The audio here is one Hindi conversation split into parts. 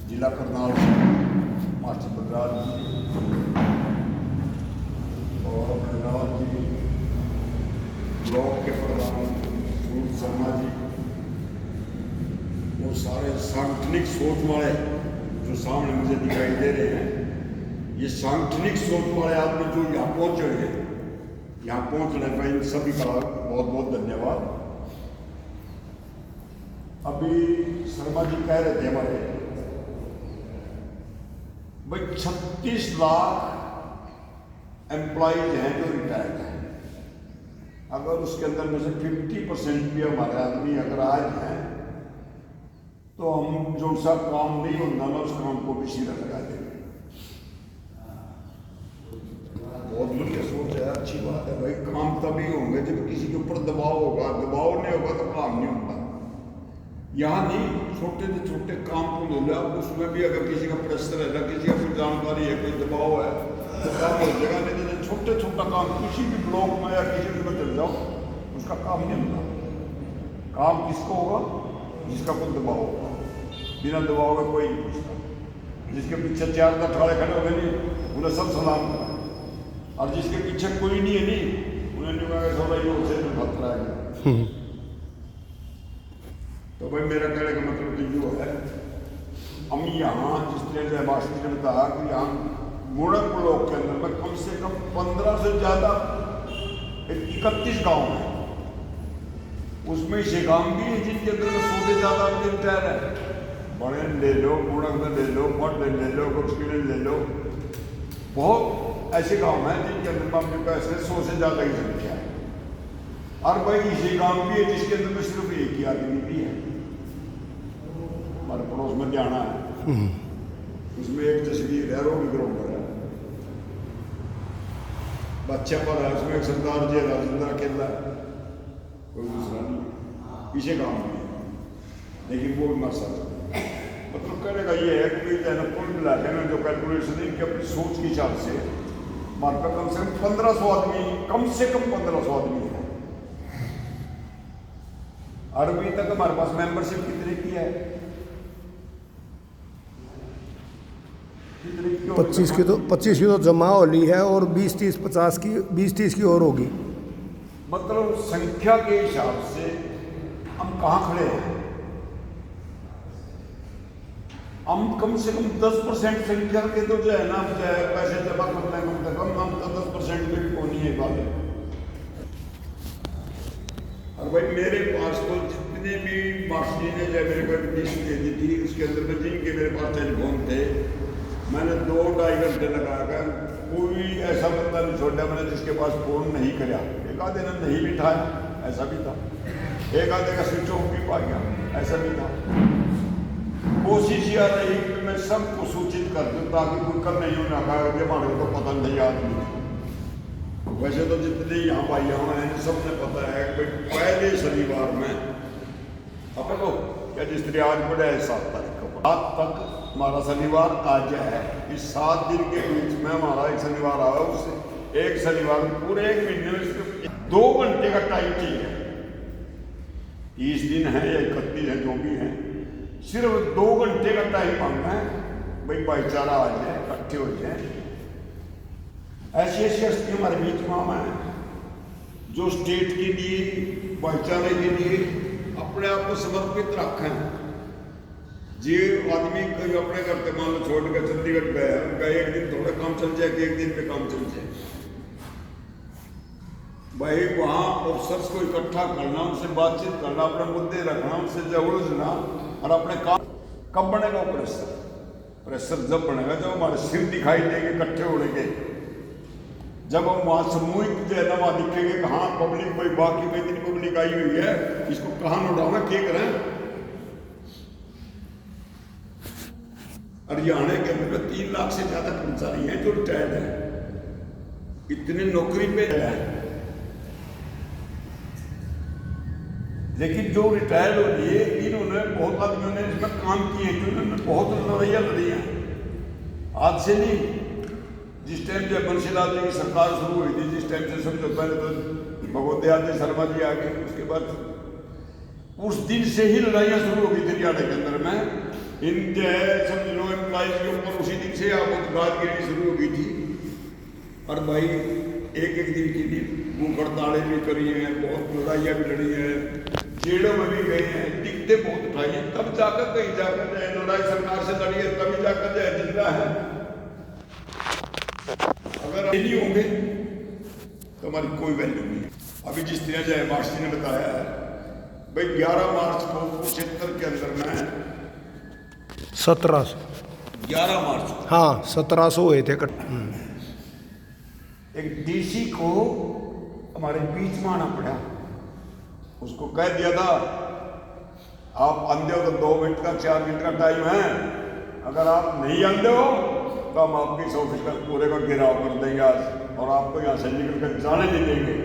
जिला करनाल मास्टर बलराज जी और बलराज जी, ब्लॉक के प्रधान सूरज शर्मा जी, वो सारे सांगठनिक सोच वाले जो सामने मुझे दिखाई दे रहे हैं, ये सांगठनिक सोच वाले आदमी जो यहाँ पहुँचे हैं, यहाँ पहुँचने पर इन सभी का बहुत बहुत धन्यवाद। अभी शर्मा जी कह रहे थे हमारे भाई 36 लाख एम्प्लॉयज हैं जो रिटायर्ड हैं। अगर उसके अंदर में से 50% भी हमारे आदमी अगर आज हैं तो हम जो सा काम नहीं होता ना उस काम को भी सीधा लगा देंगे। बहुत बढ़िया सोच है, अच्छी बात है भाई। काम तभी होंगे जब किसी के ऊपर दबाव होगा, दबाव नहीं होगा तो काम नहीं होता। यहाँ नहीं, छोटे से छोटे काम को ले लो, उसमें भी अगर किसी का प्रेशर है ना, किसी का कोई जानकारी है, कोई दबाव है तो काम हो जाएगा। नहीं तो छोटे छोटा काम किसी भी ब्लॉक में या किसी भी चल जाओ उसका काम नहीं होता। काम किसको होगा? जिसका कोई दबाव होगा। बिना दबाव का कोई नहीं पूछता। जिसके पीछे 4 ठाड़े खड़े हो गए नहीं, उन्हें सब सलाम करा, और जिसके पीछे कोई नहीं है नहीं, उन्हें नहीं कहा सब भाई उसे खतरा है। तो भाई मेरा कहने का मतलब तो यो है, हम यहाँ जिस तरह से मास्टर ने बताया कि यहाँ मुड़क ब्लॉक के अंदर में कम से कम 15 से ज़्यादा 31 गांव हैं। उसमें से गांव भी है जिनके अंदर में 100 से ज़्यादा रिटायर है। बड़े ले लो, मुड़क में ले लो, पट ले लो, गुस्किले ले लो, बहुत ऐसे गांव हैं जिनके अंदर में पैसे 100 से ज़्यादा की संख्या है। और भाई इसी गांव भी है जिसके अंदर में सिर्फ एक ही आदमी भी है। हमारे पड़ोस में जाना है, उसमें एक तस्वीर है, रोड ग्राउंड पर है, बच्चा पर है, उसमें एक सरदार जी राजेंद्र अकेला है, कोई दूसरा नहीं, पीछे गांव में है, लेकिन वो भी मर सकता। मतलब कहने का ये है कि कुल मिला के ना जो कैलकुलेशन है कि अपनी सोच की हिसाब से हमारे पास कम से कम 1500 आदमी, कम से कम 1500 आदमी है। और अभी तक हमारे पास मेंबरशिप कितने की है? 25 की तो जमा हो ली है और 20-30 की और होगी। मतलब संख्या के हिसाब से हम कहाँ खड़े हैं? हम कम से कम 10% संख्या के तो जो है ना, पैसे जमा करते हैं कम से कम, हम तो 10% में भी होनी है बात। और भाई मेरे पास तो जितने भी मास्टरी ने जो मेरे को लिस्ट दे दी थी, उसके अंदर में जिनके मेरे पास टेलीफोन थे, मैंने 2-2.5 घंटे लगाकर कोई ऐसा बंदा नहीं छोड़ा मैंने जिसके पास फोन नहीं कराया। एक आधे ने नहीं भी उठाया, ऐसा भी था। एक आधे का स्विच ऑफ भी पा गया, ऐसा भी था। कोशिश यह रही कि मैं सबको सूचित कर दूँ ताकि कोई कल नहीं होना कहा कि हमारे को पता नहीं आदमी। वैसे तो जितने यहाँ भाई यहाँ हैं सबने पता है कि पहले शनिवार में अपन को क्या जिस तरह आज पड़े है 7 तारीख को, 7 तक हमारा शनिवार आज है। इस 7 दिन के बीच में हमारा एक शनिवार आया, उससे एक शनिवार पूरे एक महीने में सिर्फ 2 घंटे का टाइम चाहिए। 30 दिन है या 31 है, जो भी है, सिर्फ 2 घंटे का टाइम मांगना है। भाई भाईचारा आ जाए, इकट्ठे हो जाए। ऐसी ऐसी हस्ती हमारे बीच में हम हैं जो स्टेट के लिए, भाईचारे के लिए अपने आप को समर्पित रखें। जे आदमी कोई अपने घर से मान लो छोड़ कर चंडीगढ़ गया, उनका एक दिन थोड़ा काम चल जाए कि एक दिन पे काम चल जाए। भाई वहाँ ऑफिसर्स को इकट्ठा करना, उनसे बातचीत करना, अपने मुद्दे रखना, उनसे उलझना, और अपने काम कब बनेगा प्रेशर? प्रेशर जब बनेगा जब हमारे सिर दिखाई देंगे इकट्ठे होने, जब हम वहाँ सामूहिक जो है ना वहाँ दिखेंगे कहाँ पब्लिक भाई बाकी कई दिन पब्लिक आई हुई है, इसको कहाँ उड़ाना, क्या करें। हरियाणा के अंदर 3 लाख से ज्यादा कर्मचारी हैं जो रिटायर्ड हैं, इतने नौकरी पे हैं, लेकिन जो रिटायर्ड हो गए इन्होंने बहुत आदमियों ने इसमें काम किए, उन्होंने बहुत लड़ाइयाँ लड़ी हैं। आज से नहीं, जिस टाइम जब बंशीलाल जी की सरकार शुरू हुई थी, जिस टाइम से समझो पहले तो भगवत दयाल शर्मा जी आ गए, उसके बाद उस दिन से ही लड़ाइयाँ शुरू हो गई थी हरियाणा के अंदर में इन जो है समझ लो एम्प्लॉइज के ऊपर उसी दिन से आपको गादगिरी शुरू हो गई थी। और भाई एक एक दिन की भूख हड़तालें भी करी हैं, बहुत लड़ाइयाँ भी लड़ी हैं, जेलों में भी गए हैं, टिकटें बहुत उठाई हैं, तब जाकर कहीं जाकर जाए लड़ाई सरकार से लड़ी है, तभी जाकर जाए जिंदा है। अगर नहीं होंगे तो हमारी कोई वैल्यू नहीं है। अभी जिस तरह जय मार्शी ने बताया है भाई 11 मार्च को कुरुक्षेत्र के अंदर में 1700 11 मार्च को हाँ 1700 हुए थे एक डीसी को हमारे बीच में आना पड़ा। उसको कह दिया था आप अंधे हो तो 2 मिनट का 4 मिनट का टाइम है, अगर आप नहीं अंधे हो तो हम आपकी इस ऑफिस का पूरे का घेराव कर देंगे आज और आपको यहाँ से निकल कर जाने नहीं देंगे।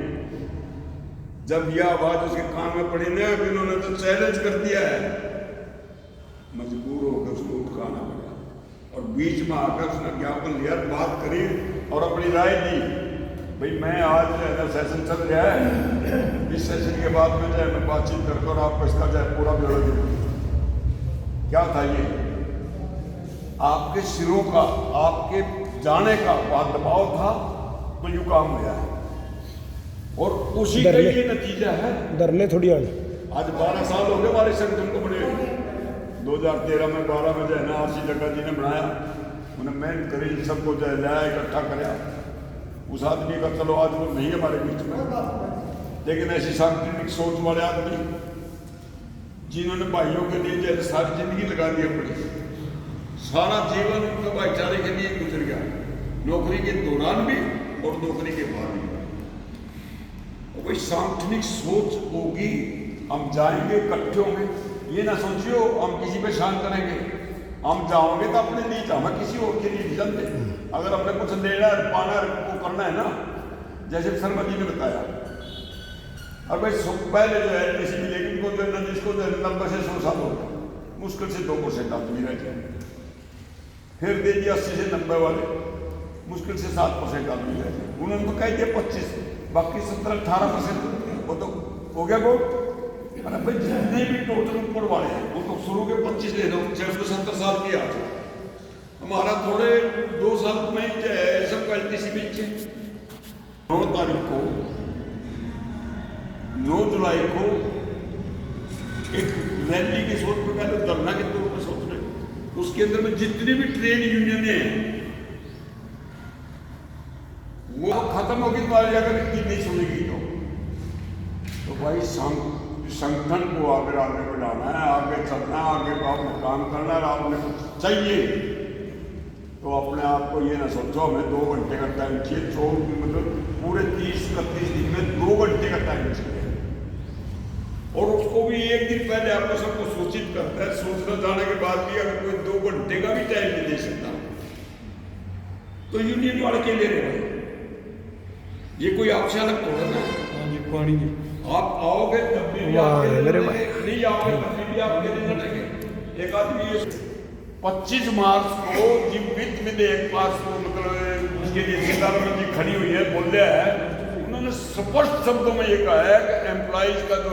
जब यह आवाज उसके कान में पड़ी ना, इन्होंने तो चैलेंज कर दिया है, मजबूर होकर उसको उठकाना पड़ा और बीच में आकर उसने ज्ञापन लिया, बात करी और अपनी राय दी। भाई मैं आज जो है ना सेशन चल रहा है, इस सेशन के बाद में जो है मैं बातचीत करके और आपको इसका जो है पूरा ब्यौरा दूंगा। क्या था ये? आपके सिरों का, आपके जाने का बहुत दबाव था तो यू काम हुआ है और उसी का ये नतीजा है। डरने थोड़ी आज 12 साल हो गए हमारे संगठन को बने हुए। 2013 में 12 में जो है ना RC जग्गा जी ने बनाया, उन्हें मेहनत करी, सबको जो है लाया, इकट्ठा कराया। उस आदमी का चलो आज वो नहीं हमारे बीच में, लेकिन ऐसी सांस्कृतिक सोच वाले आदमी जिन्होंने भाइयों के लिए जो सारी जिंदगी लगा दी अपनी, सारा जीवन उनका भाईचारे के लिए गुजर गया, नौकरी के दौरान भी और नौकरी के बाद भी। और कोई सांगठनिक सोच होगी, हम जाएंगे इकट्ठे होंगे, ये ना सोचियो हम किसी पे शान करेंगे, हम जाओगे तो अपने लिए हमें किसी और के लिए नहीं जानते। अगर हमने कुछ लेना पाना वो करना है ना, जैसे शर्मा जी ने बताया। और भाई पहले जो है किसी भी लेकिन को जो है जिसको 90 से 100 साल हो गया, मुश्किल से 2% आदमी रह जाए, फिर दे दिया 80 से 90 वाले, मुश्किल से 7% आदमी रह जाए। उन्होंने तो कह दिया 25, बाकी 17-18% वो तो हो गया वोट। अरे भाई जितने भी टोटल ऊपर वाले हैं वो तो शुरू के 25 ले दो, 70 साल की आज हमारा थोड़े 2 साल में सब किसी बीच 9 तारीख को 9 जुलाई को एक रैली की सोच पर पहले धरना के तौर पर सोच रहे, उसके अंदर में जितनी भी ट्रेड यूनियन है वो खत्म होगी तो अगर इतनी नहीं सुनेगी तो भाई संगठन को आगे बढ़ाना है, आगे चलना है, आगे आपको काम करना है। आपने कुछ चाहिए तो अपने आप को ये ना सोचो हमें 2 घंटे का टाइम चाहिए, मतलब पूरे 30-31 दिन में 2 घंटे का टाइम चाहिए। और उसको भी एक दिन पहले आपको सबको सूचित करता है। सूचना जाने के बाद भी अगर कोई 2 घंटे का भी टाइम नहीं दे सकता तो यूनियन वाले के लिए रहे, ये कोई आपसे अलग थोड़ा ना। पानी आप आओगे तब भी नहीं आओगे तब भी आपके लिए लड़ेंगे। एक आदमी 25 मार्च को जिन वित्त विधेयक पास मतलब उसके लिए सीतारमण जी खड़ी हुई है, बोल रहा है, उन्होंने स्पष्ट शब्दों में ये कहा है कि एम्प्लॉइज का जो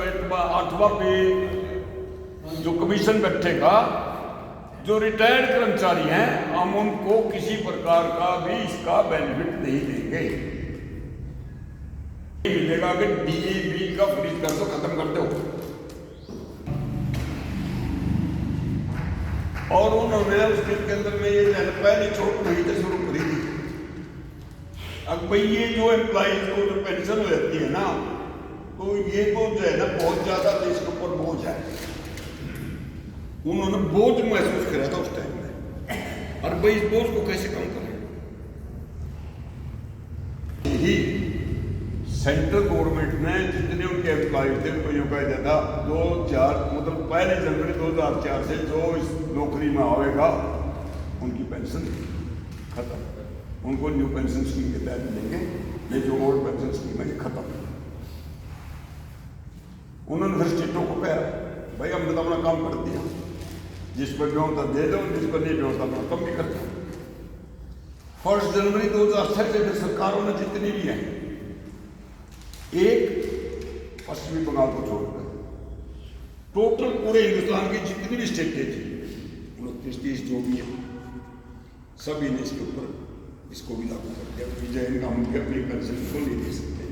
8वां पे जो कमीशन बैठेगा, जो रिटायर्ड कर्मचारी हैं हम उनको किसी प्रकार का भी इसका बेनिफिट नहीं देंगे। मिलेगा कि DAB का फ्रीज कर दो, खत्म कर दो। और उन्होंने उसके अंदर में ये पहली चोट वहीं से शुरू करी थी। अब भाई ये जो एम्प्लॉइज को जो पेंशन हो जाती है ना, तो ये तो जो है ना बहुत ज्यादा देश के ऊपर बोझ है। उन्होंने बोझ महसूस करा था उस टाइम में, और भाई इस बोझ को कैसे कम करें? यही सेंट्रल गवर्नमेंट ने जितने उनके एम्प्लॉय थे उनको यूँ कह दिया था 2000 मतलब 1 जनवरी 2004 से जो इस नौकरी में आएगा उनकी पेंशन खत्म, उनको न्यू पेंशन स्कीम के तहत मिलेंगे, ये जो ओल्ड पेंशन स्कीम है ये खत्म। उन्होंने फिर स्टेटों को कहा भाई हमने तो अपना काम कर दिया, जिस पर व्यवस्था दे दो, जिस पर नहीं व्यवस्था अपना कम भी कर दो। 1 जनवरी 2006 से फिर सरकारों ने जितनी भी हैं, एक पश्चिमी बंगाल को छोड़कर टोटल पूरे हिंदुस्तान की जितनी भी स्टेटें थी 25-30 जो भी है सभी ने इसके ऊपर इसको भी लागू कर दिया। विजय इनका मुख्य अपनी पेंशन को नहीं दे सकते।